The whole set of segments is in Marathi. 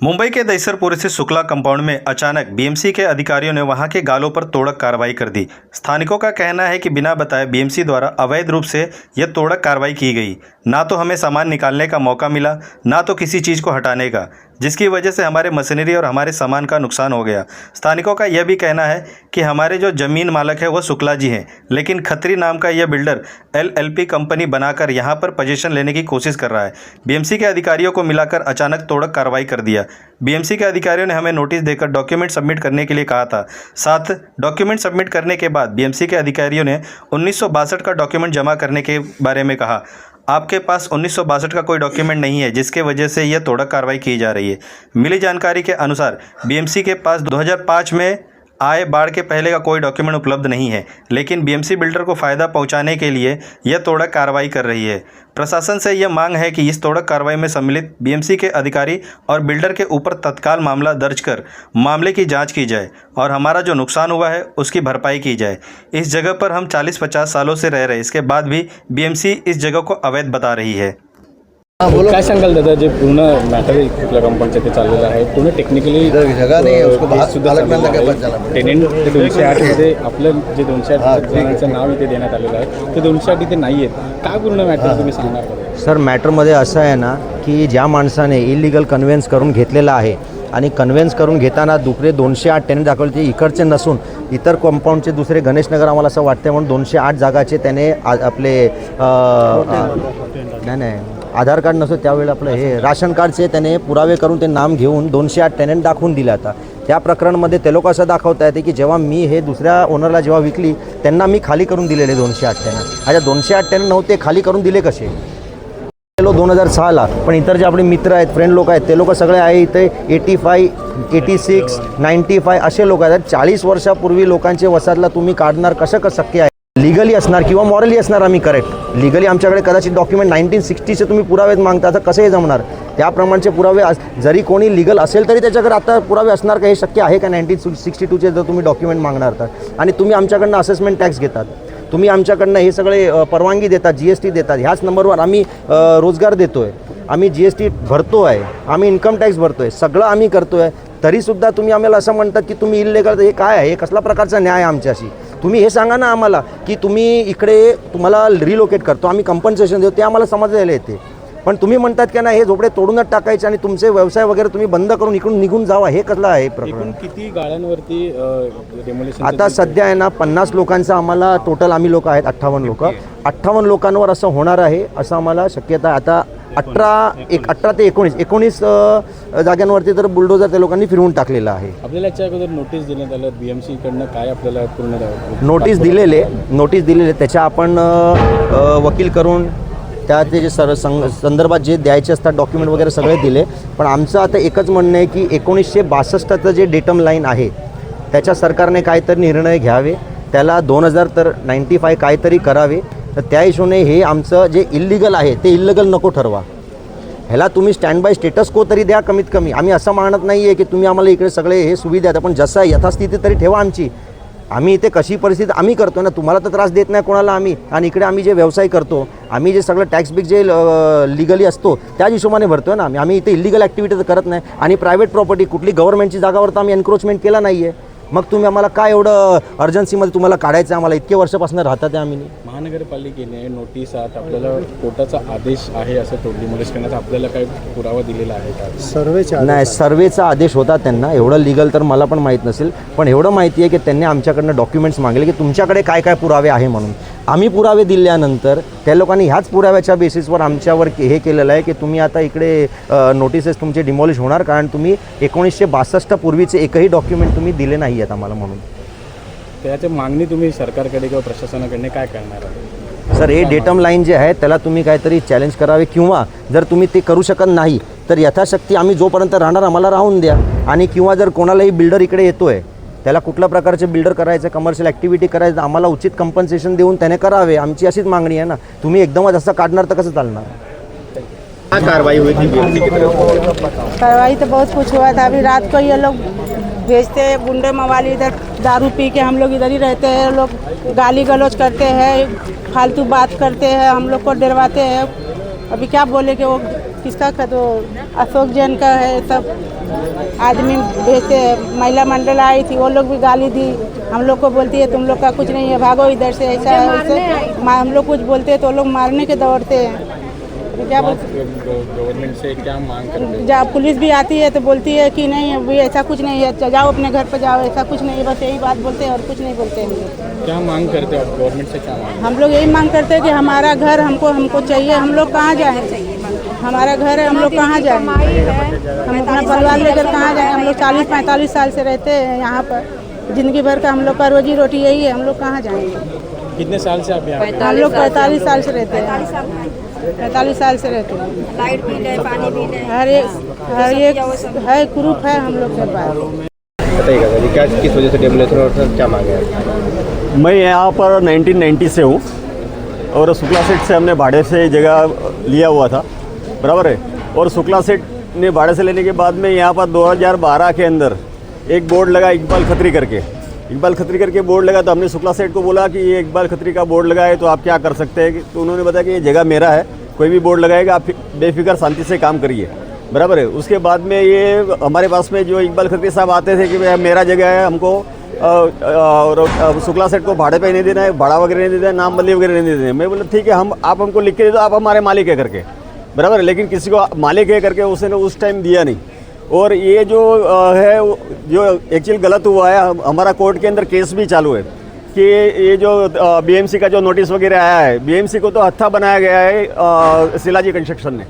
मुंबई के दहिसरपुर स्थित शुक्ला कंपाउंड में अचानक बीएमसी के अधिकारियों ने वहां के गालों पर तोड़क कार्रवाई कर दी। स्थानिकों का कहना है कि बिना बताए बीएमसी द्वारा अवैध रूप से यह तोड़क कार्रवाई की गई। ना तो हमें सामान निकालने का मौका मिला, ना तो किसी चीज़ को हटाने का, जिसकी वजह से हमारे मशीनरी और हमारे सामान का नुकसान हो गया। स्थानिकों का यह भी कहना है कि हमारे जो ज़मीन मालक है वह शुक्ला जी हैं, लेकिन खत्री नाम का यह बिल्डर एलएलपी कंपनी बनाकर यहाँ पर पोजीशन लेने की कोशिश कर रहा है। बीएमसी के अधिकारियों को मिलाकर अचानक तोड़क कार्रवाई कर दिया। बीएमसी के अधिकारियों ने हमें नोटिस देकर डॉक्यूमेंट सबमिट करने के लिए कहा था। साथ डॉक्यूमेंट सबमिट करने के बाद बीएमसी के अधिकारियों ने 1962 का डॉक्यूमेंट जमा करने के बारे में कहा। आपके पास 1962 का कोई डॉक्यूमेंट नहीं है, जिसके वजह से यह तोड़क कार्रवाई की जा रही है। मिली जानकारी के अनुसार बीएमसी के पास 2005 में आए बाढ़ के पहले का कोई डॉक्यूमेंट उपलब्ध नहीं है, लेकिन बीएमसी बिल्डर को फ़ायदा पहुंचाने के लिए यह तोड़क कार्रवाई कर रही है। प्रशासन से यह मांग है कि इस तोड़क कार्रवाई में सम्मिलित बीएमसी के अधिकारी और बिल्डर के ऊपर तत्काल मामला दर्ज कर मामले की जांच की जाए और हमारा जो नुकसान हुआ है उसकी भरपाई की जाए। इस जगह पर हम 40-50 सालों से रह रहे हैं, इसके बाद भी बीएमसी इस जगह को अवैध बता रही है। काय सांगाल दादा, जे पूर्ण मॅटर कुठल्या कंपनीचं ते चाललेलं आहे, पूर्ण टेक्निकली जगह नाही उसको सुद्धा टेनेंट ते 208 मध्ये आपलं जे 208 जणांचं नाव इथे देण्यात आलेलं आहे ते 208 इथे नाही आहेत। काय पूर्ण मॅटर तुम्ही सांगणार का? सर, मॅटरमध्ये असं आहे ना की ज्या माणसाने इलिगल कन्व्हेन्स करून घेतलेला आहे आणि कन्व्हेन्स करून घेताना दुसरे 208 टेनेंट दाखवले, ते इकडचे नसून इतर कंपाऊंडचे दुसरे गणेशनगर आम्हाला असं वाटतं म्हणून 208 जागाचे त्याने आपले नाही आधार कार्ड नसो त्यावेळेला आपलं हे राशन कार्डचे त्याने पुरावे करून ते नाम घेऊन 208 टेनेंट दाखवून दिले. आता त्या प्रकरणामध्ये ते लोक असं दाखवता येते की जेव्हा मी हे दुसऱ्या ओनरला जेव्हा विकली त्यांना मी खाली करून दिलेले 208 टेनेंट. अच्छा, 208 टेनेंट नव्हते, खाली करून दिले कसे? 2006ला, पण इतर जे आपले मित्र आहेत, फ्रेंड लोक आहेत, ते लोक सगळे आहे इथे 85, 86, 95 असे लोक आहेत. 40 वर्षापूर्वी लोकांचे वसाहतला तुम्ही काढणार कसं शक्य आहे? लीगली असणार किंवा मॉरली असणार आम्ही करेक्ट. लीगली आमच्याकडे कदाचित डॉक्युमेंट 1960चे तुम्ही पुरावे मागता, तर कसे जमणार? त्याप्रमाणचे पुरावे जरी कोणी लीगल असेल तरी त्याच्याकडे आता पुरावे असणार का? हे शक्य आहे का 1962चे जर तुम्ही डॉक्युमेंट मागणार तर? आणि तुम्ही आमच्याकडनं असेसमेंट टॅक्स घेतात, तुम्ही आमच्याकडनं हे सगळे परवानगी देतात, GST देतात. ह्याच नंबरवर आम्ही रोजगार देतो आहे, आम्ही GST भरतो आहे, आम्ही इन्कम टॅक्स भरतो आहे, सगळं आम्ही करतो आहे, तरीसुद्धा तुम्ही आम्हाला असं म्हणतात की तुम्ही इल्लीगल. हे काय आहे? हे कसला प्रकारचा न्याय आहे आमच्याशी? तुम्ही हे सांगा ना आम्हाला की तुम्ही इकडे तुम्हाला रिलोकेट करतो, आम्ही कंपन्सेशन देतो, ते आम्हाला समजायला येते. पण तुम्ही म्हणतात की ना हे झोपडे तोडूनच टाकायचे आणि तुमचे व्यवसाय वगैरे तुम्ही बंद करून इकडून निघून जावा. हे कसलं आहे प्रकरण? किती गाळ्यांवरती डेमोलिशन? आता सध्या आहे ना 50 लोकांचा आम्हाला टोटल, आम्ही लोक आहेत 58 लोक, 58 लोकांवर असं होणार आहे असं आम्हाला शक्यता आहे. आता 18 ते 19 जागांवरती तर बुलडोजर त्या लोकांनी फिरवून टाकलेलं आहे. आपल्याला याच्या अगोदर नोटीस देण्यात आलं BMC कडनं, काय आपल्याला पूर्ण नोटीस दिलेले त्याच्या आपण वकील करून त्या ते जे संदर्भात जे द्यायचे असतात डॉक्युमेंट वगैरे सगळे दिले. पण आमचं आता एकच म्हणणं आहे की 1962चं जे डेटम लाईन आहे त्याच्या सरकारने काहीतरी निर्णय घ्यावे, त्याला 2000 तर 95 काहीतरी करावे. तर त्या हिशोबाने हे आमचं जे इल्लीगल आहे ते इल्लीगल नको ठरवा. ह्याला तुम्ही स्टँड बाय स्टेटस को तरी द्या कमीत कमी. आम्ही असं मानत नाही आहे की तुम्ही आम्हाला इकडे सगळे हे सुविधा द्या, पण जसं यथास्थिती तरी ठेवा आमची. आम्ही इथे कशी परिस्थिती आम्ही करतो ना, तुम्हाला तर त्रास देत नाही कोणाला आम्ही. आणि इकडे आम्ही जे व्यवसाय करतो, आम्ही जे सगळं टॅक्स बिक जे लिगली असतो त्याच हिशोबाने भरतो ना आम्ही इथे इल्लीगल ॲक्टिव्हिटी तर करत नाही. आणि प्रायव्हेट प्रॉपर्टी कुठली गव्हर्नमेंटची जागावर तर आम्ही एन्क्रोचमेंट केला नाही आहे. मग तुम्ही आम्हाला काय एवढं अर्जन्सीमध्ये तुम्हाला काढायचं? आम्हाला इतके वर्षापासून राहतात आहे आम्ही. महानगरपालिकेने नोटीस आपल्याला कोर्टाचा आदेश आहे असं डिमोलिश करण्याचा आपल्याला काही पुरावा दिलेला आहे का? नाही, सर्वेचा आदेश होता त्यांना. एवढं लिगल तर मला पण माहीत नसेल, पण एवढं माहिती आहे की त्यांनी आमच्याकडनं डॉक्युमेंट्स मागले की तुमच्याकडे काय काय पुरावे आहे म्हणून. आम्ही पुरावे दिल्यानंतर त्या लोकांनी ह्याच पुराव्याच्या बेसिसवर आमच्यावर हे केलेलं आहे की तुम्ही आता इकडे नोटिसेस तुमचे डिमॉलिश होणार, कारण तुम्ही 1962 पूर्वीचे एकही डॉक्युमेंट तुम्ही दिले नाही आहेत आम्हाला म्हणून. त्याची मागणी तुम्ही सरकारकडे किंवा प्रशासनाकडे काय करणार आहे? सर, हे डेटम लाईन जे आहे त्याला तुम्ही काहीतरी चॅलेंज करावे, किंवा जर तुम्ही ते करू शकत नाही तर यथाशक्ती आम्ही जोपर्यंत राहणार आम्हाला राहून द्या. आणि किंवा जर कोणालाही बिल्डर इकडे येतोय, त्याला कुठल्या प्रकारचे बिल्डर करायचं, कमर्शियल ॲक्टिव्हिटी करायचं, आम्हाला उचित कंपन्सेशन देऊन त्याने करावे. आमची अशीच मागणी आहे ना. तुम्ही एकदमच असं काढणार तर कसं चालणार? क्या कार्रवाई हुई थी बीएमसी की तरफ? कार्रवाई तो बहुत कुछ हुआ था। अभी रात को ये लोग भेजते हैं गुंडे मवाली, इधर दारू पी के हम लोग इधर ही रहते हैं, लोग गाली गलौज करते हैं, फालतू बात करते हैं, हम लोग को डरवाते हैं। अभी क्या बोले कि वो किसका का तो अशोक जैन का है, सब आदमी भेजते हैं। महिला मंडल आई थी, वो लोग भी गाली दी, हम लोग को बोलती है तुम लोग का कुछ नहीं है, भागो इधर से, ऐसा हम लोग कुछ बोलते हैं तो वो लोग मारने के दौड़ते हैं। क्या बोलते गवर्नमेंट से क्या मांग करते हैं? जब पुलिस भी आती है तो बोलती है कि नहीं अभी ऐसा कुछ नहीं है, जाओ अपने घर पर जाओ, ऐसा कुछ नहीं है, बस यही बात बोलते हैं और कुछ नहीं बोलते हैं। क्या मांग करते हो गवर्नमेंट से? क्या मांग? हम लोग यही मांग करते हैं कि हमारा घर हमको चाहिए, हम लोग कहाँ जाएँ, हमारा घर है, हम लोग कहाँ जाएँ, हम अपना परिवार लेकर कहाँ जाएँ। हम लोग 40-45 साल से रहते हैं यहाँ पर, ज़िंदगी भर का हम लोग का रोजी रोटी यही है, हम लोग कहाँ जाएंगे। कितने साल से आप यहाँ? हम लोग 45 साल से रहते हैं, 45 साल से रहते हैं। लाइट बिल है, पानी बिल है, हर एक है ग्रुप है हम लोग के पास। बताइएगा सर, क्या किस वजह से डेमोलेशन और सर क्या मांगे हैं? मैं यहाँ पर 1990 से हूँ और शुक्ला सेठ से हमने भाड़े से जगह लिया हुआ था, बराबर है। और शुक्ला सेठ ने भाड़े से लेने के बाद में यहाँ पर 2012 के अंदर एक बोर्ड लगा इकबाल खत्री करके बोर्ड लगा। तो हमने शुक्ला सेठ को बोला कि ये इकबाल खत्री का बोर्ड लगा है तो आप क्या कर सकते हैं। तो उन्होंने बताया कि ये जगह मेरा है, कोई भी बोर्ड लगाएगा आप बेफिक्र शांति से काम करिए, बराबर है। उसके बाद में ये हमारे पास में जो इकबाल खत्री साहब आते थे कि भाई मेरा जगह है, हमको और शुक्ला सेठ को भाड़े पे नहीं देना है, भाड़ा वगैरह नहीं देना है, नाम बदली वगैरह नहीं देना है। मैं बोला ठीक है, आप हमको लिख के दे दो, आप हमारे मालिक है करके, बराबर है। लेकिन किसी को मालिक है करके उसने उस टाइम दिया नहीं। और ये जो है जो एक्चुअल गलत हुआ है, हमारा कोर्ट के अंदर केस भी चालू है कि ये जो बीएमसी का जो नोटिस वगैरह आया है, बीएमसी को तो हत्था बनाया गया है शिलाजी कंस्ट्रक्शन ने।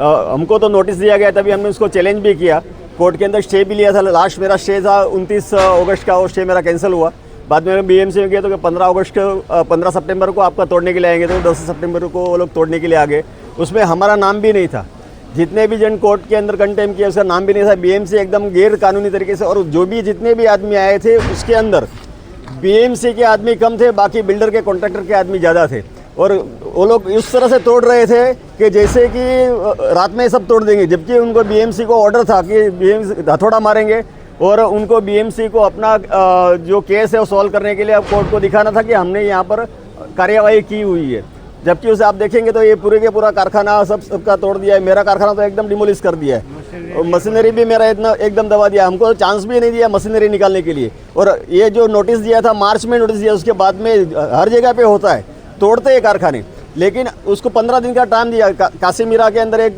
हमको तो नोटिस दिया गया, तभी हमने उसको चैलेंज भी किया, कोर्ट के अंदर स्टे भी लिया था। लास्ट मेरा स्टे था 29 अगस्त का, वो स्टे मेरा कैंसिल हुआ। बाद में बीएमसी में गया तो 15 सितंबर को आपका तोड़ने के लिए आएंगे, तो 10 सितंबर को वो लोग तोड़ने के लिए आ गए। उसमें हमारा नाम भी नहीं था, जितने भी जन कोर्ट के अंदर कंटेम किया उसका नाम भी नहीं था। बीएमसी एकदम गैर कानूनी तरीके से, और जो भी जितने भी आदमी आए थे उसके अंदर बीएमसी के आदमी कम थे, बाकी बिल्डर के कॉन्ट्रैक्टर के आदमी ज़्यादा थे। और वो लोग इस तरह से तोड़ रहे थे कि जैसे कि रात में सब तोड़ देंगे, जबकि उनको बीएमसी को ऑर्डर था कि बीएमसी हथौड़ा मारेंगे और उनको बीएमसी को अपना जो केस है वो सॉल्व करने के लिए अब कोर्ट को दिखाना था कि हमने यहाँ पर कार्यवाही की हुई है। जबकि उसे आप देखेंगे तो ये पूरे के पूरा कारखाना सबका तोड़ दिया है। मेरा कारखाना तो एकदम डिमोलिश कर दिया है, और मशीनरी भी मेरा इतना एकदम दबा दिया, हमको चांस भी नहीं दिया मशीनरी निकालने के लिए। और ये जो नोटिस दिया था मार्च में नोटिस दिया, उसके बाद में हर जगह पे होता है, तोड़ते हैं कारखाने, लेकिन उसको 15 दिन का टाइम दिया। काशीमीरा के अंदर एक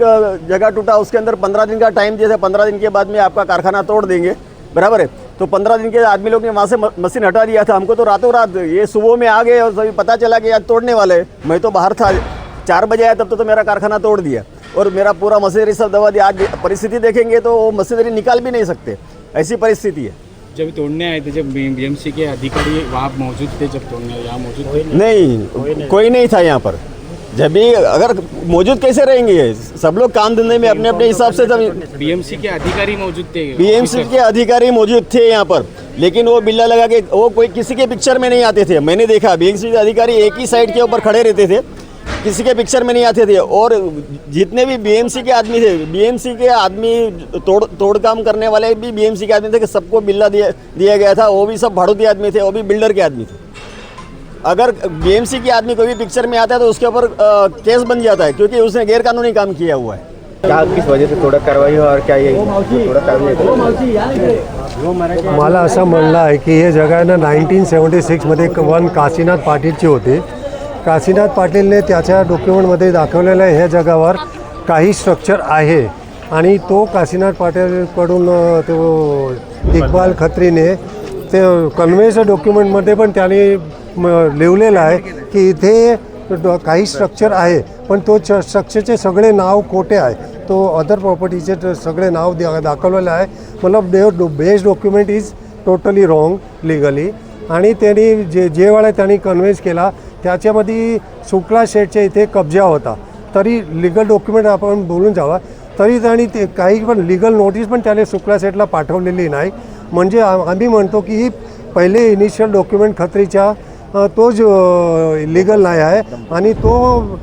जगह टूटा, उसके अंदर 15 दिन का टाइम दिया था, 15 दिन के बाद में आपका कारखाना तोड़ देंगे, बराबर है। तो 15 दिन के आदमी लोग ने वहाँ से मशीन हटा दिया था। हमको तो रातों रात ये सुबह में आ गए और सभी पता चला कि आज तोड़ने वाले हैं। मैं तो बाहर था, 4 बजे आया तब तो मेरा कारखाना तोड़ दिया और मेरा पूरा मशीनरी सब दबा दिया। आज परिस्थिति देखेंगे तो वो मशीनरी निकाल भी नहीं सकते, ऐसी परिस्थिति है। जब तोड़ने आए थे, जब बीएमसी के अधिकारी वहाँ मौजूद थे, जब तोड़ने यहाँ मौजूद थे? नहीं, कोई नहीं था यहाँ पर। जब भी अगर मौजूद कैसे रहेंगे, सब लोग काम धंधे में अपने अपने हिसाब से। बीएमसी के अधिकारी मौजूद थे, बीएमसी के अधिकारी मौजूद थे यहाँ पर, लेकिन वो बिल्ला लगा के वो कोई किसी के पिक्चर में नहीं आते थे। मैंने देखा बीएमसी के अधिकारी एक ही साइड के ऊपर खड़े रहते थे, किसी के पिक्चर में नहीं आते थे। और जितने भी बीएमसी के आदमी थे, बीएमसी के आदमी तोड़ काम करने वाले भी बीएमसी के आदमी थे कि सबको बिल्ला दिया गया था। वो भी सब भाड़ूती आदमी थे, वो भी बिल्डर के आदमी थे। अगर बीएमसी के आदमी कोई भी पिक्चर में आता है तो उसके ऊपर केस बन जाता है, क्योंकि उसने गैरकानूनी काम किया हुआ है। क्या किस वजह से तोड़क कार्रवाई हो और क्या ये तोड़क कार्रवाई? मला असं म्हणणं आहे की हे जगह ना 1976मध्ये वन काशीनाथ पाटीलची होती. काशीनाथ पाटीलने त्याच्या डॉक्युमेंटमध्ये दाखवलेलं आहे ह्या जगावर काही स्ट्रक्चर आहे आणि तो काशीनाथ पाटीलकडून तो इक्बाल खत्रीने ते कन्व्हेन्स डॉक्युमेंटमध्ये पण त्याने लिहिलेलं आहे की इथे काही स्ट्रक्चर आहे, पण तो स्ट्रक्चरचे सगळे नाव खोटे आहे. तो अदर प्रॉपर्टीचे सगळे नाव दाखवलेलं आहे. मतलब based document is totally wrong legally. आणि त्यांनी जे वेळा त्यांनी कन्व्हेन्स केला त्याच्यामध्ये शुक्ला शेठच्या इथे कब्जा होता, तरी लिगल डॉक्युमेंट आपण बोलून जावा तरी त्यांनी ते काही पण लिगल नोटीस पण त्याने शुक्ला शेठला पाठवलेली नाही. म्हणजे आम्ही म्हणतो की ही पहिले इनिशियल डॉक्युमेंट खत्रीच्या तो जो लिगल नाही आहे आणि तो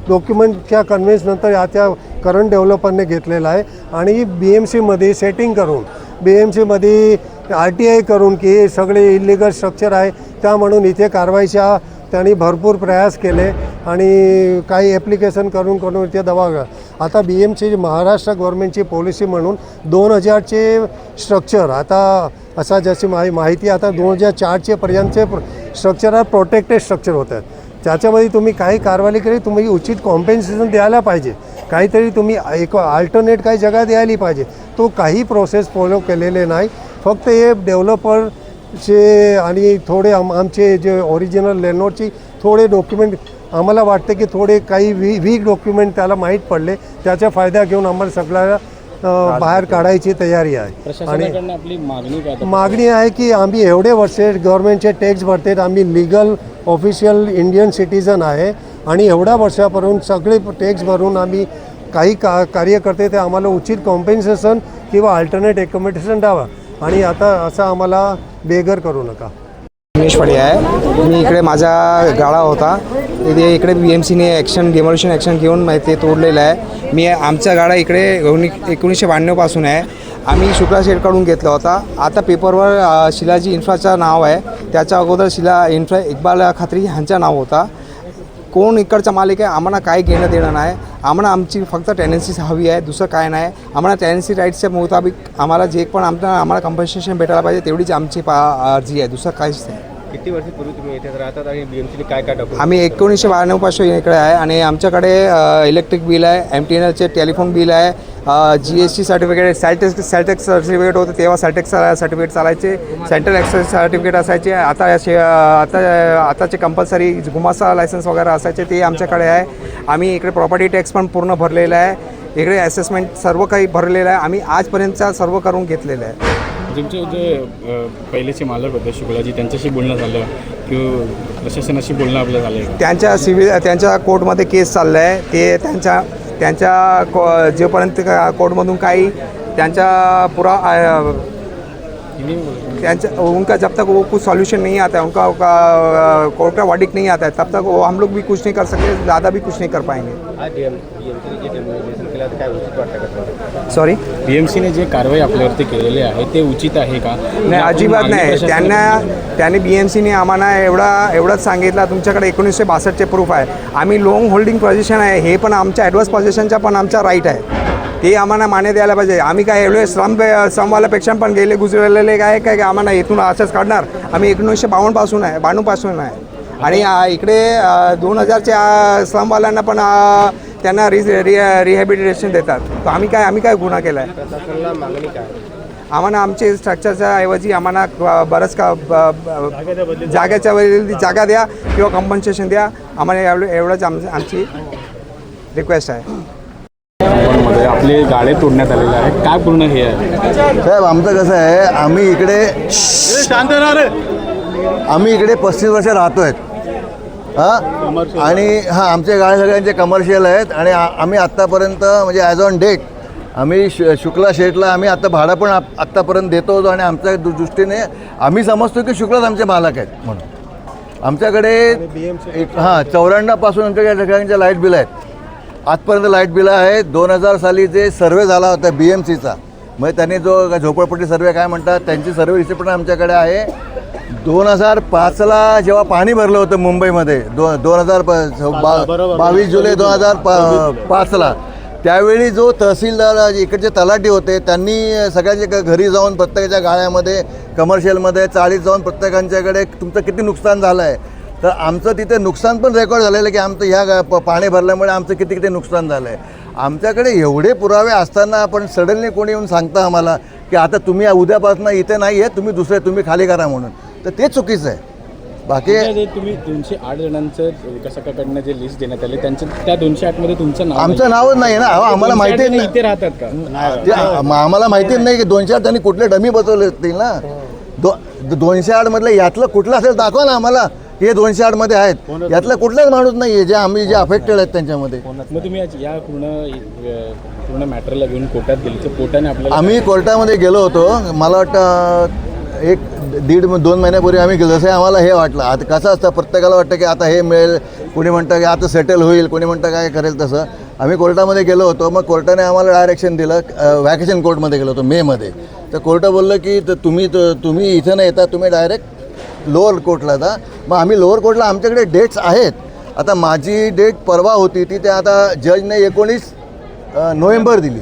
डॉक्युमेंटच्या कन्व्हेन्सनंतर त्या करंट डेव्हलपरने घेतलेला आहे. आणि BMCमध्ये सेटिंग करून BMCमध्ये RTI करून की हे सगळे इलिगल स्ट्रक्चर आहे त्या म्हणून इथे कारवाईच्या त्यांनी भरपूर प्रयास केले आणि काही ॲप्लिकेशन करून ते दवा आता BMC महाराष्ट्र गव्हर्नमेंटची पॉलिसी म्हणून 2000चे स्ट्रक्चर आता असा जशी माहिती आता 2004चे पर्यंतचे स्ट्रक्चर प्रोटेक्टेड स्ट्रक्चर होतात. त्याच्यामध्ये तुम्ही काही कारवाई केली तुम्ही उचित कॉम्पेन्सेशन द्यायला पाहिजे. काहीतरी तुम्ही एक अल्टरनेट काही जगा द्यायला पाहिजे. तो काही प्रोसेस फॉलो केलेले नाही. फक्त हे डेव्हलपरचे आणि थोडे आमचे जे ओरिजिनल लँडलॉर्डची थोडे डॉक्युमेंट आम्हाला वाटते की थोडे काही वीक डॉक्युमेंट त्याला माहीत पडले. त्याचा फायदा घेऊन आम्हाला सगळ्या बाहेर काढायची तयारी आहे. आणि आपली मागणी काय मागणी आहे की आम्ही एवढे वर्षे गव्हर्नमेंटचे टॅक्स भरतात. आम्ही लिगल ऑफिशियल इंडियन सिटीजन आहे आणि एवढ्या वर्षापासून सगळे टॅक्स भरून आम्ही काही कार्य करते ते आम्हाला उचित कॉम्पेन्सेशन किंवा अल्टरनेट अकोमोडेशन द्यावा आणि आता असं आम्हाला बेघर करू नका. रमेश पडे आहे. मी इकडे माझा गाळा होता इथे इकडे BMCने डेमोल्युशन ॲक्शन घेऊन ते तोडलेलं आहे. मी आमचा गाळा इकडे 1992 पासून आहे. आम्ही शुक्ला शेडकडून घेतला होता. आता पेपरवर शिलाजी इन्फ्राचं नाव आहे. त्याच्या अगोदर इक्बाल खात्री ह्यांचं नाव होता. कोण इकडचा मालिक आहे आम्हाला काय घेणं देणं नाही. आम्हाला आमची फक्त टेनन्सी हवी आहे, दुसरं काय नाही. आम्हाला टेनन्सी राईट्सच्या मुताबिक आम्हाला जे पण आम्हाला कम्पन्सेशन भेटायला पाहिजे तेवढीच आमची अर्जी आहे, दुसरं काहीच नाही. किती वर्षापूर्वी तुम्ही इथे राहतात आणि BMCने काय काय डॉक्युमेंट? आम्ही 1992 पासून इकडे आहे आणि आमच्याकडे इलेक्ट्रिक बिल आहे, MTNLचे टेलिफोन बिल आहे, GST सर्टिफिकेट, सॅलटेक्स सर्टिफिकेट होतं तेव्हा सॅलटेक्स सर्टिफिकेट चालायचे, सेंट्रल एक्साइज सर्टिफिकेट असायचे. आताचे कंपल्सरी गुमास्ता लायसन्स वगैरे असायचे ते आमच्याकडे आहे. आम्ही इकडे प्रॉपर्टी टॅक्स पण पूर्ण भरलेला आहे. इकडे असेसमेंट सर्व काही भरलेलं आहे. आम्ही आजपर्यंतचा सर्व करून घेतलेलं आहे. तुमचे जे पहिलेचे मालक होते शुक्लाजी त्यांच्याशी बोलणं झालं किंवा प्रशासनाशी बोलणं आपलं झालं? त्यांच्या कोर्टमध्ये केस चाललं आहे. ते त्यांच्या जोपर्यंत कोर्टमधून काही त्यांचा पुरा उनका जब तक वो कुछ सॉल्यूशन नहीं आता है, उनका कोर्ट का वर्डिक्ट नहीं आता है, तब तक वो हम लोग भी कुछ नहीं कर सकते, ज़्यादा भी कुछ नहीं कर पाएंगे. सॉरी, BMCने जे कारवाई आपल्यावरती केलेली आहे ते उचित आहे का? नाही, अजिबात नाही. त्यांनी BMCने आम्हाला एवढंच सांगितलं तुमच्याकडे 1962चे प्रूफ आहे. आम्ही लॉंग होल्डिंग पोझिशन आहे, हे पण आमच्या ॲडव्हान्स पोझिशनचा पण आमचा राईट आहे. ते आम्हाला मान्य द्यायला पाहिजे. आम्ही काय एवढे श्रमवाल्यापेक्षा पण गुजरलेले काय आम्हाला इथून असंच काढणार? आम्ही 1952 पासून आहे आणि इकडे 2000च्या श्रमवाल्यांना पण त्यांना रिहॅबिलिटेशन देतात. तर आम्ही काय गुन्हा केला आहे? प्रशासनाला मागणी काय? आम्हाला आमचे स्ट्रक्चरच्या ऐवजी आम्हाला बरंच जागेच्या वेळी जागा द्या किंवा कॉम्पन्सेशन द्या. आम्हाला एवढंच आमची रिक्वेस्ट आहे. मध्ये आपले गाळे तोडण्यात आलेले आहे, काय पूर्ण हे आहे? साहेब, आमचं कसं आहे, आम्ही इकडे 35 वर्ष राहतो आहेत आणि आमचे गाळे सगळ्यांचे कमर्शियल आहेत आणि आम्ही आत्तापर्यंत म्हणजे ॲज ऑन डेट आम्ही शुक्ला शेटला आम्ही आता भाडं पण आत्तापर्यंत देतो होतो आणि आमच्या दृष्टीने आम्ही समजतो की शुक्लाच आमचे मालक आहेत म्हणून. आमच्याकडे 94 पासून आमच्याकडे सगळ्यांचे लाईट बिल आहेत. आजपर्यंत लाईट बिलं आहेत. 2000 साली जे सर्वे झाला होता BMCचा, म्हणजे त्यांनी जो झोपडपट्टी सर्वे काय म्हणतात त्यांची सर्वे रिसिप्ट पण आमच्याकडे आहे. 2005ला जेव्हा पाणी भरलं होतं मुंबईमध्ये 22 जुलै 2005ला, त्यावेळी जो तहसीलदार इकडचे तलाठी होते त्यांनी सगळ्यांच्या घरी जाऊन प्रत्येकाच्या गाळ्यामध्ये कमर्शियलमध्ये चाळीत जाऊन प्रत्येकांच्याकडे तुमचं किती नुकसान झालं आहे, तर आमचं तिथे नुकसान पण रेकॉर्ड झालेलं आहे की आमचं ह्या पाणी भरल्यामुळे आमचं किती नुकसान झालं आहे. आमच्याकडे एवढे पुरावे असताना आपण सडनली कोणी येऊन सांगता आम्हाला की आता तुम्ही उद्यापासून इथे नाही आहे, तुम्ही खाली करा म्हणून, तर ते चुकीचं आहे. बाकी तुम्ही 208 जणांचं विकासकाकडनं जे लिस्ट देण्यात आले त्यांचं त्या 208 मध्ये तुमचं नाव? आमचं नावच नाही ना. आम्हाला माहिती नाही इथे राहतात का? आम्हाला माहितीच नाही की 208 त्यांनी कुठले डमी बसवले असतील ना. 208 मधलं यातलं कुठलं असेल दाखवा ना आम्हाला. हे 208 मध्ये आहेत, यातला कुठलाच माणूस नाही आहे जे अफेक्टेड आहेत त्यांच्यामध्ये. मग तुम्ही या पूर्ण मॅटरला घेऊन कोर्टात गेले, कोर्टाने आपल्याला? आम्ही कोर्टामध्ये गेलो होतो. मला वाटतं 1-1.5-2 महिन्यापूर्वी आम्ही गेलो. जसं आम्हाला हे वाटलं, आता कसं असतं प्रत्येकाला वाटतं की आता हे मिळेल, कोणी म्हणतं की आता सेटल होईल, कोणी म्हणतं काय करेल. तसं आम्ही कोर्टामध्ये गेलो होतो. मग कोर्टाने आम्हाला डायरेक्शन दिलं. व्हॅकेशन कोर्टमध्ये गेलो होतो मेमध्ये. तर कोर्ट बोललं की तुम्ही इथं नाही येता, तुम्ही डायरेक्ट लोअर कोर्टला था. मग आम्ही लोअर कोर्टला आमच्याकडे डेट्स आहेत. आता माझी डेट परवा होती ती ते आता जजने 19 नोव्हेंबर दिली.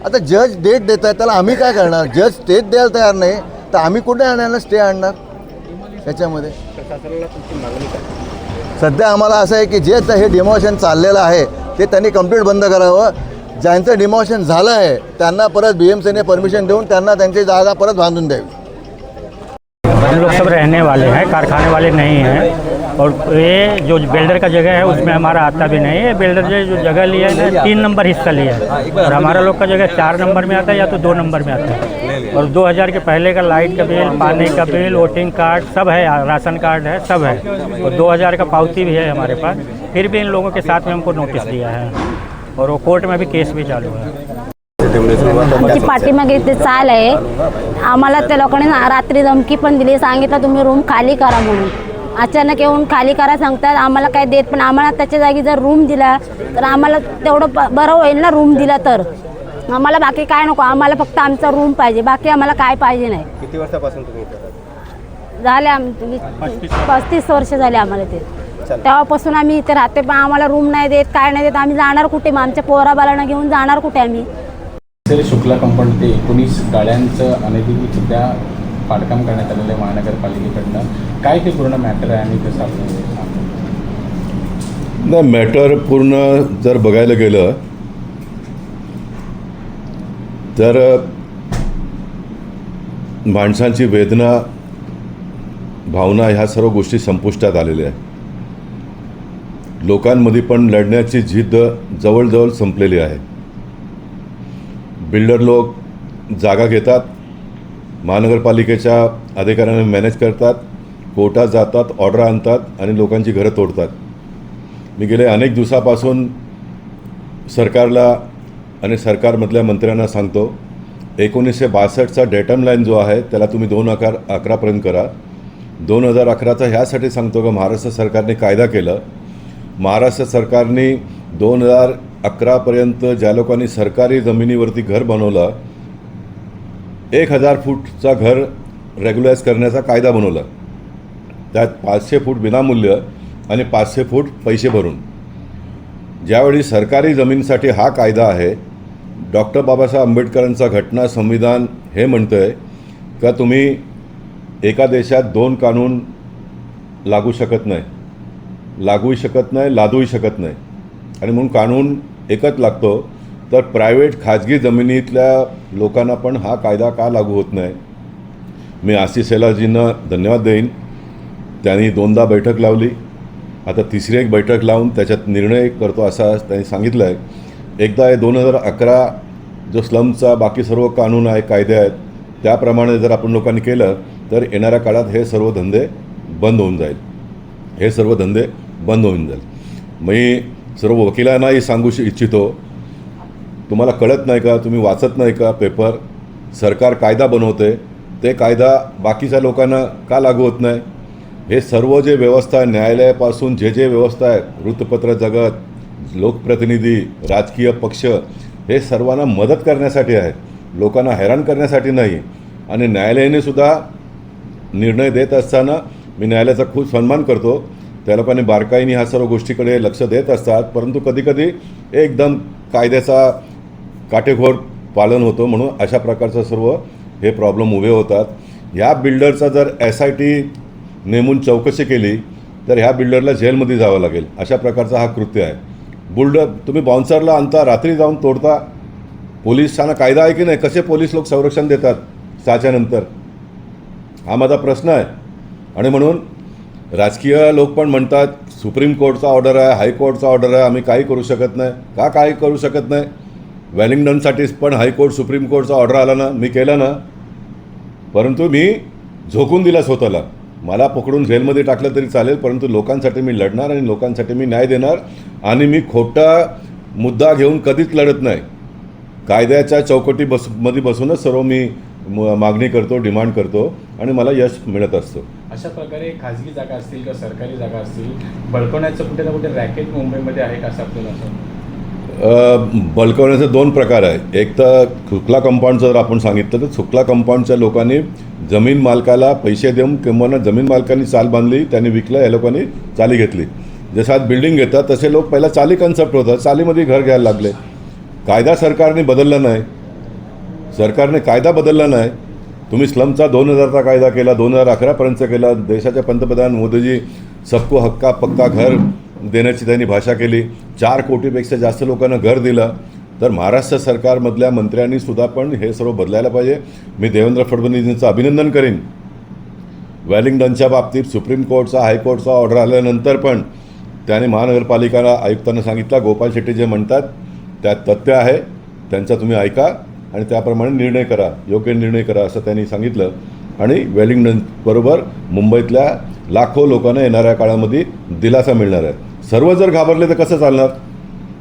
आता जज डेट देत आहेत त्याला आम्ही काय करणार. जज स्टेट द्यायला तयार नाही तर आम्ही कुठे आणणार स्टे आणणार त्याच्यामध्ये. सध्या आम्हाला असं आहे की जे हे डिमॉलिशन चाललेलं आहे ते त्यांनी कंप्लीट बंद करावं. ज्यांचं डिमॉलिशन झालं आहे त्यांना परत BMCने परमिशन देऊन त्यांना त्यांची जागा परत बांधून द्यावी. हम लोग सब रहने वाले हैं, कारखाने वाले नहीं हैं. और ये जो बिल्डर का जगह है उसमें हमारा आता भी नहीं है. बिल्डर ने जो जगह लिया है ना 3 नंबर हिस्सा लिया है और हमारा लोग का जगह 4 नंबर में आता है या तो 2 नंबर में आता है. और 2000 के पहले का लाइट का बिल, पानी का बिल, वोटिंग कार्ड सब है, राशन कार्ड है, सब है. और 2000 का पावती भी है हमारे पास. फिर भी इन लोगों के साथ में हमको नोटिस दिया है और वो कोर्ट में भी केस भी चालू है. आमची पाठीमागे ते चाल आहे. आम्हाला त्या लोकांनी रात्री धमकी पण दिली, सांगितलं तुम्ही रूम खाली करा म्हणून. अचानक येऊन खाली करा सांगतात. आम्हाला काय देत पण आम्हाला त्याच्या जागी जर रूम दिला तर आम्हाला तेवढं बरं होईल ना. रूम दिला तर आम्हाला बाकी काय नको. आम्हाला फक्त आमचा रूम पाहिजे, बाकी आम्हाला काय पाहिजे नाही. किती वर्षापासून तुम्ही इथे राहता? झाले आम्ही 35 वर्ष झाले आम्हाला ते. तेव्हापासून आम्ही इथे राहते पण आम्हाला रूम नाही देत, काय नाही देत. आम्ही जाणार कुठे मग आमच्या पोराबालांना घेऊन जाणार कुठे आम्ही. शुक्ला कंपाऊंड ते 19 गाड्यांचं अनधिकृतरित्या बांधकाम करण्यात आलेलं आहे महानगरपालिकेकडनं. काय ते पूर्ण मॅटर आहे आणि कसं आपलं नाही. मॅटर पूर्ण जर बघायला गेलं तर माणसांची वेदना, भावना ह्या सर्व गोष्टी संपुष्टात आलेल्या आहेत. लोकांमध्ये पण लढण्याची जिद्द जवळजवळ संपलेली आहे. बिल्डर लोक जागा घेतात, महानगरपालिकेच्या अधिकाऱ्यांना मॅनेज करतात, कोर्टात जातात, ऑर्डर आणतात आणि लोकांची घरं तोडतात. मी गेले अनेक दिवसापासून सरकारला आणि सरकारमधल्या मंत्र्यांना सांगतो 1962चा डेटम लाईन जो आहे त्याला तुम्ही 2011पर्यंत करा. 2011चा ह्यासाठी सांगतो का महाराष्ट्र सरकारने कायदा केलं. महाराष्ट्र सरकारने 2011पर्यंत ज्या लोकांनी सरकारी जमिनीवरती घर बनवलं 1000 फूटचा घर रेग्युलाइज करण्याचा कायदा बनवला. त्यात 500 फूट विनामूल्य आणि 500 फूट पैसे भरून. ज्यावेळी सरकारी जमीनसाठी हा कायदा आहे, डॉक्टर बाबासाहेब आंबेडकरांचा घटना संविधान हे म्हणतं आहे का तुम्ही एका देशात 2 कानून लागूही शकत नाही, लादूही शकत नाही. आणि म्हणून कानून एकच लागतो. तर प्रायव्हेट खाजगी जमिनीतल्या लोकांना पण हा कायदा का लागू होत नाही. मी आशिष शेलारजींना धन्यवाद देईन. त्यांनी 2दा बैठक लावली, आता तिसरी एक बैठक लावून त्याच्यात निर्णय करतो असं त्यांनी सांगितलं आहे. एकदा हे 2011 जो स्लमचा बाकी सर्व कानून आहे, कायदे आहेत, त्याप्रमाणे जर आपण लोकांनी केलं तर येणाऱ्या काळात हे सर्व धंदे बंद होऊन जाईल. मी सर्व वकिलांनाही सांगू इच्छितो, तुम्हाला कळत नाही का, तुम्ही वाचत नाही का पेपर. सरकार कायदा बनवते, ते कायदा बाकीच्या लोकांना का लागू होत नाही. हे सर्व जे व्यवस्था आहे, न्यायालयापासून जे व्यवस्था आहे, वृत्तपत्र जगत, लोकप्रतिनिधी, राजकीय पक्ष, हे सर्वांना मदत करण्यासाठी आहे, लोकांना हैराण करण्यासाठी नाही. आणि न्यायालयाने सुद्धा निर्णय देत असताना मी न्यायालयाचा खूप सन्मान करतो. त्या लोकांनी बारकाईने ह्या सर्व गोष्टीकडे लक्ष देत असतात. परंतु कधीकधी एकदम कायद्याचा काटेकोर पालन होतं, म्हणून अशा प्रकारचं सर्व हे प्रॉब्लेम उभे होतात. ह्या बिल्डरचा जर SIT नेमून चौकशी केली तर ह्या बिल्डरला जेलमध्ये जावं लागेल. अशा प्रकारचा हा कृत्य आहे. तुम्ही बाउन्सरला आणता, रात्री जाऊन तोडता. पोलिसांना कायदा आहे की नाही, कसे पोलीस लोक संरक्षण देतात 6च्या नंतर, हा माझा प्रश्न आहे. आणि म्हणून राजकीय लोक पण म्हणतात सुप्रीम कोर्टचा ऑर्डर आहे, हायकोर्टचा ऑर्डर आहे, आम्ही काही करू शकत नाही. का काही करू शकत नाही. वेलिंग्टनसाठीच पण हायकोर्ट सुप्रीम कोर्टचा ऑर्डर आला ना, मी केलं ना. परंतु मी झोकून दिला स्वतःला. मला पकडून जेलमध्ये टाकलं तरी चालेल, परंतु लोकांसाठी मी लढणार आणि लोकांसाठी मी न्याय देणार. आणि मी खोटा मुद्दा घेऊन कधीच लढत नाही. कायद्याच्या मध्ये बसूनच सर्व मी मागणी करतो, डिमांड करतो आणि मला यश मिळत असतं. अशा प्रकारे खाजगी जागा असतील किंवा सरकारी जागा असतील बळकवण्याचं कुठे ना कुठे रॅकेट मुंबईमध्ये आहे का असं आपल्याला बळकवण्याचे दोन प्रकार आहे. एक तर सुकला कंपाऊंडचं जर आपण सांगितलं तर सुकला कंपाऊंडच्या लोकांनी जमीन मालकाला पैसे देऊन किंवा जमीन मालकांनी चाल बांधली, त्यांनी विकलं, या लोकांनी चाली घेतली. जसं आज बिल्डिंग घेतात तसे लोक पहिला चाली कन्सेप्ट होतं, चालीमध्ये घर घ्यायला लागले. कायदा सरकारने बदलला नाही, सरकारने कायदा बदलला नाही. तुम्ही स्लमचा 2000चा कायदा केला, 2011पर्यंत केला. देशाचे पंतप्रधान मोदीजी सबको हक्का पक्का घर देण्याची त्यांनी भाषा केली. 4 कोटीपेक्षा जास्त लोकांना घर दिलं. तर महाराष्ट्र सरकारमधल्या मंत्र्यांनी सुद्धा पण हे सर्व बदलायला पाहिजे. मी देवेंद्र फडणवीसांचं अभिनंदन करीन. वेलिंग्टनच्या बाबतीत सुप्रीम कोर्टचा, हायकोर्टचा ऑर्डर आल्यानंतर पण त्याने महानगरपालिका आयुक्तांना सांगितलं, गोपाल शेट्टी जे म्हणतात त्यात तथ्य आहे, त्यांचा तुम्ही ऐका आणि त्याप्रमाणे निर्णय करा, योग्य निर्णय करा असं त्यांनी सांगितलं. आणि वेलिंग्टनबरोबर मुंबईतल्या लाखो लोकांना येणाऱ्या काळामध्ये दिलासा मिळणार आहे. सर्व जर घाबरले तर कसं चालणार?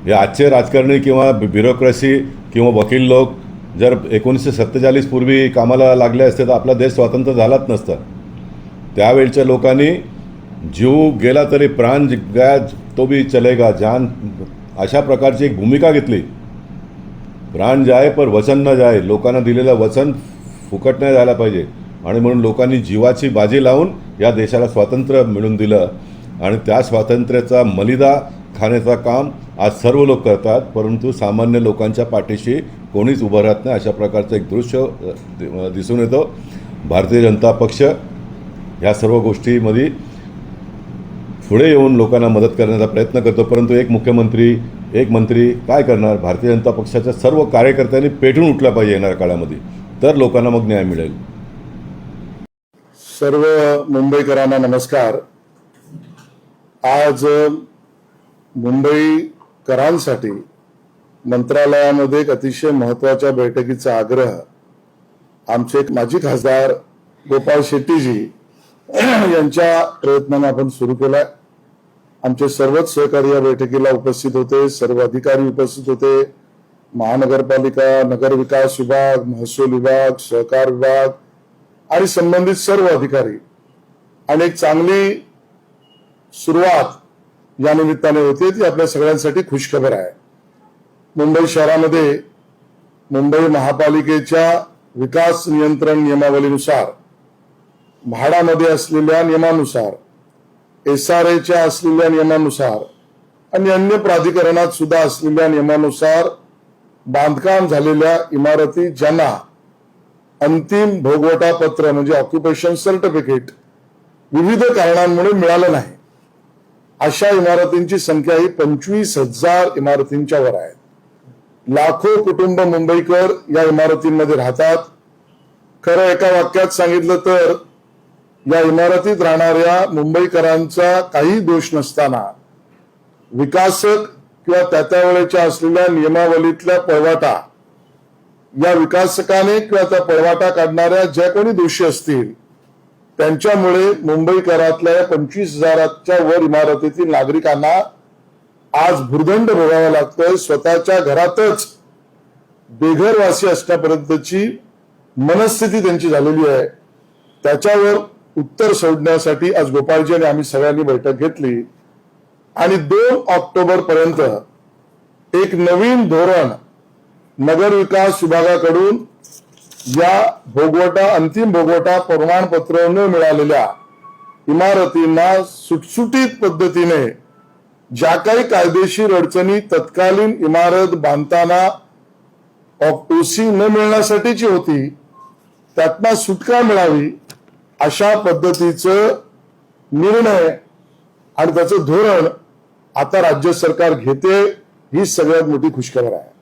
हे आजचे राजकारणी किंवा ब्युरोक्रेसी किंवा वकील लोक जर 1947 पूर्वी कामाला लागले असते तर आपला देश स्वतंत्र झालाच नसता. त्यावेळच्या लोकांनी जीव गेला तरी प्राण गया तो भी चलेगा जान, अशा प्रकारची एक भूमिका घेतली. प्राण जाए पर वचन न जाए, लोकांना दिलेलं वचन फुकट नाही जायला पाहिजे. आणि म्हणून लोकांनी जीवाची बाजी लावून या देशाला स्वातंत्र्य मिळवून दिलं. आणि त्या स्वातंत्र्याचा मलिदा खाण्याचं काम आज सर्व लोक करतात, परंतु सामान्य लोकांच्या पाठीशी कोणीच उभं राहत नाही. अशा प्रकारचं एक दृश्य दिसून येतं. भारतीय जनता पक्ष ह्या सर्व गोष्टीमध्ये पुढे येऊन लोकांना मदत करण्याचा प्रयत्न करतो, परंतु एक मंत्री काय करणार? भारतीय जनता पक्षाच्या सर्व कार्यकर्त्यांनी पेटून उठला पाहिजे येणाऱ्या काळामध्ये, तर लोकांना मग न्याय मिळेल. सर्व मुंबईकरांना नमस्कार. आज मुंबईकरांसाठी मंत्रालयामध्ये एक अतिशय महत्त्वाच्या बैठकीचा आग्रह आमचे माजी खासदार गोपाळ शेट्टीजी यांच्या प्रयत्नाने आपण सुरू केलाय. आमचे सर्वच सहकारी या बैठकीला उपस्थित होते, सर्व अधिकारी उपस्थित होते. महानगरपालिका, नगरविकास विभाग, महसूल विभाग, सहकार विभाग आणि संबंधित सर्व अधिकारी. आणि एक चांगली सुरुवात या निमित्ताने होते, ती आपल्या सगळ्यांसाठी खुशखबर आहे. मुंबई शहरामध्ये मुंबई महापालिकेच्या विकास नियंत्रण नियमावलीनुसार, म्हाडामध्ये असलेल्या नियमानुसार, SRAच्या असलेल्या नियमानुसार आणि अन्य प्राधिकरणात सुद्धा असलेल्या नियमानुसार बांधकाम झालेल्या इमारती ज्यांना अंतिम भोगवटा पत्र म्हणजे ऑक्युपेशन सर्टिफिकेट विविध कारणांमुळे मिळालं नाही, अशा इमारतींची संख्या ही 25,000 इमारतींच्या वर आहे. लाखो कुटुंब मुंबईकर या इमारतींमध्ये राहतात. खरं एका वाक्यात सांगितलं तर या इमारतीत राहणाऱ्या मुंबईकरांचा काही दोष नसताना विकासक किंवा त्या वेळेच्या असलेल्या नियमावलीतल्या पळवाटा, या विकासकाने किंवा त्या पळवाटा काढणाऱ्या ज्या कोणी दोषी असतील त्यांच्यामुळे मुंबईकरातल्या 25,000च्या वर इमारतीतील नागरिकांना आज भुर्दंड भोगावा लागतोय. स्वतःच्या घरातच बेघरवासी असण्यापर्यंतची मनस्थिती त्यांची झालेली आहे. त्याच्यावर उत्तर शोधण्यासाठी आज गोपाळजी आणि आम्ही सगळ्यांनी बैठक घेतली आणि 2 ऑक्टोबर पर्यंत एक नवीन धोरण नगरविकास विभागाकडून या भोगवटा, अंतिम भोगवटा प्रमाणपत्र न मिळालेल्या इमारतींना सुटसुटीत पद्धतीने ज्या काही कायदेशीर अडचणी तत्कालीन इमारत बांधताना OC न मिळण्यासाठीची होती त्यातनं सुटका मिळावी अशा पद्धतीचं निर्णय आणि त्याचं धोरण आता राज्य सरकार घेते, ही सगळ्यात मोठी खुशखबर आहे.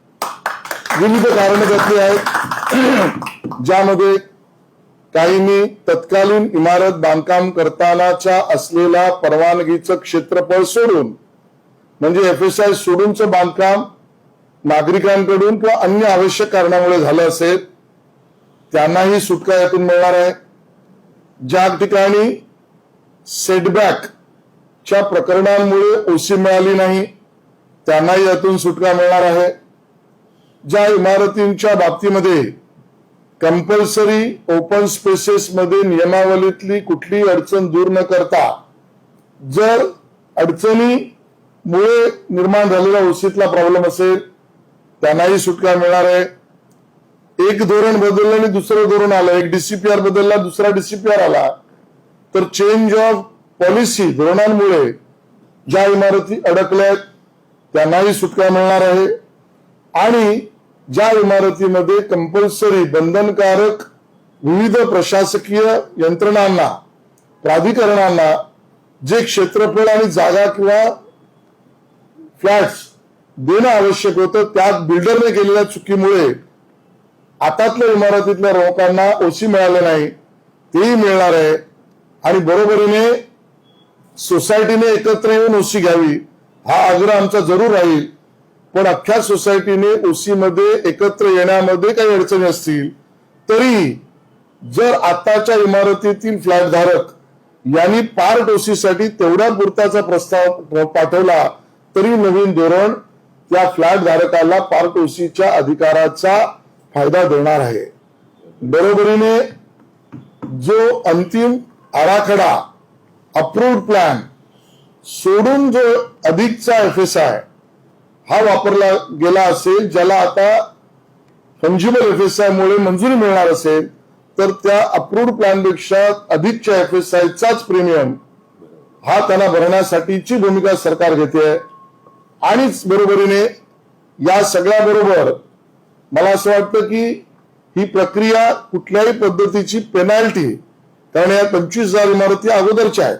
विविध कारणं त्यातली आहेत, ज्यामध्ये काहींनी तत्कालीन इमारत बांधकाम करतानाच्या असलेला परवानगीचं क्षेत्रफळ सोडून म्हणजे FSI सोडूनचं बांधकाम नागरिकांकडून किंवा अन्य आवश्यक कारणामुळे झालं असेल त्यांनाही सुटका यातून मिळणार आहे. ज्या ठिकाणी सेटबॅकच्या प्रकरणांमुळे OC मिळाली नाही त्यांनाही यातून सुटका मिळणार आहे. ज्या इमारतींच्या बाबतीमध्ये कंपल्सरी ओपन स्पेसेस मध्ये नियमावलीतली कुठलीही अडचण दूर न करता जर अडचणी मुळे निर्माण झालेला ओसीतला प्रॉब्लेम असेल त्यांनाही सुटका मिळणार आहे. एक धोरण बदललं आणि दुसरं धोरण आलं, एक डीसीपीआर बदलला दुसरा डीसीपीआर आला, तर चेंज ऑफ पॉलिसी धोरणांमुळे ज्या इमारती अडकल्यात त्यांनाही सुटका मिळणार आहे. आणि ज्या इमारतीमध्ये कंपल्सरी बंधनकारक विविध प्रशासकीय यंत्रणांना प्राधिकरणांना जे क्षेत्रफळ आणि जागा किंवा फ्लॅट्स देणं आवश्यक होतं त्यात बिल्डरने केलेल्या चुकीमुळे आतातल्या इमारतीतल्या लोकांना ओसी मिळालं नाही, तेही मिळणार आहे. आणि बरोबरीने सोसायटीने एकत्र येऊन ओसी घ्यावी हा आग्रह आमचा जरूर राहील. पण अख्ख्या सोसायटीने ओसी मध्ये एकत्र येण्यामध्ये काही अडचणी असतील तरी जर आताच्या इमारतीतील फ्लॅटधारक यांनी पार्ट ओसीसाठी तेवढ्या पुरताचा प्रस्ताव पाठवला तरी नवीन धोरण त्या फ्लॅट धारकाला पार्ट ओसीच्या अधिकाराचा फायदा देणार आहे. बरोबरीने जो अंतिम आराखडा अप्रूव्ड प्लॅन सोडून जो अधिकचा FSI हा वापरला गेला असेल, ज्याला आता फंजिबल FSI मुळे मंजुरी मिळणार असेल, तर त्या अप्रूव्ड प्लॅन पेक्षा अधिकच्या FSIचाच प्रीमियम हा त्यांना भरण्यासाठीची भूमिका सरकार घेते. आणि बरोबरीने या सगळ्या बरोबर मला असं वाटतं की ही प्रक्रिया कुठल्याही पद्धतीची पेनल्टी, कारण या 25,000 इमारती अगोदरच्या आहेत,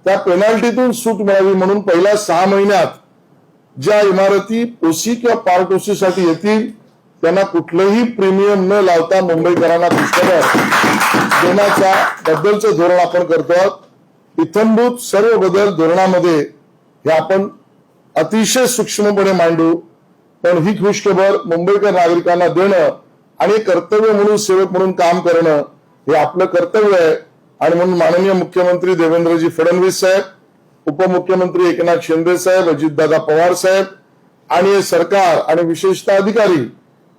त्या पेनल्टीतून सूट मिळावी म्हणून पहिल्या 6 महिन्यात ज्या इमारती ओसी किंवा पार्ट ओसीसाठी येतील त्यांना कुठलंही प्रीमियम न लावता मुंबईकरांना पुष्कळ देण्याच्या बद्दलचं धोरण आपण करतो आहोत. इत्थंभूत सर्व बदल धोरणामध्ये हे आपण अतिशय सूक्ष्मपणे मांडू. पण ही खुशखबर मुंबईकर नागरिकांना देणं आणि कर्तव्य म्हणून सेवक म्हणून काम करणं हे आपलं कर्तव्य आहे. आणि म्हणून माननीय मुख्यमंत्री देवेंद्रजी फडणवीस साहेब, उपमुख्यमंत्री एकनाथ शिंदे साहेब, अजितदादा पवार साहेब आणि हे सरकार आणि विशेषतः अधिकारी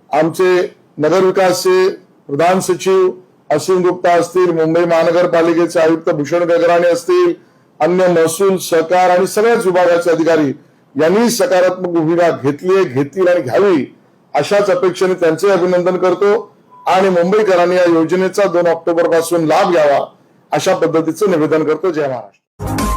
आमचे नगरविकासचे प्रधान सचिव असीम गुप्ता असतील, मुंबई महानगरपालिकेचे आयुक्त भूषण गगराणी असतील, अन्य महसूल सहकार आणि सगळ्याच विभागाचे अधिकारी यांनी सकारात्मक भूमिका घेतली आणि घ्यावी अशाच अपेक्षेने त्यांचे अभिनंदन करतो. आणि मुंबईकरांनी या योजनेचा 2 ऑक्टोबर पासून लाभ घ्यावा अशा पद्धतीचं निवेदन करतो. जय महाराष्ट्र.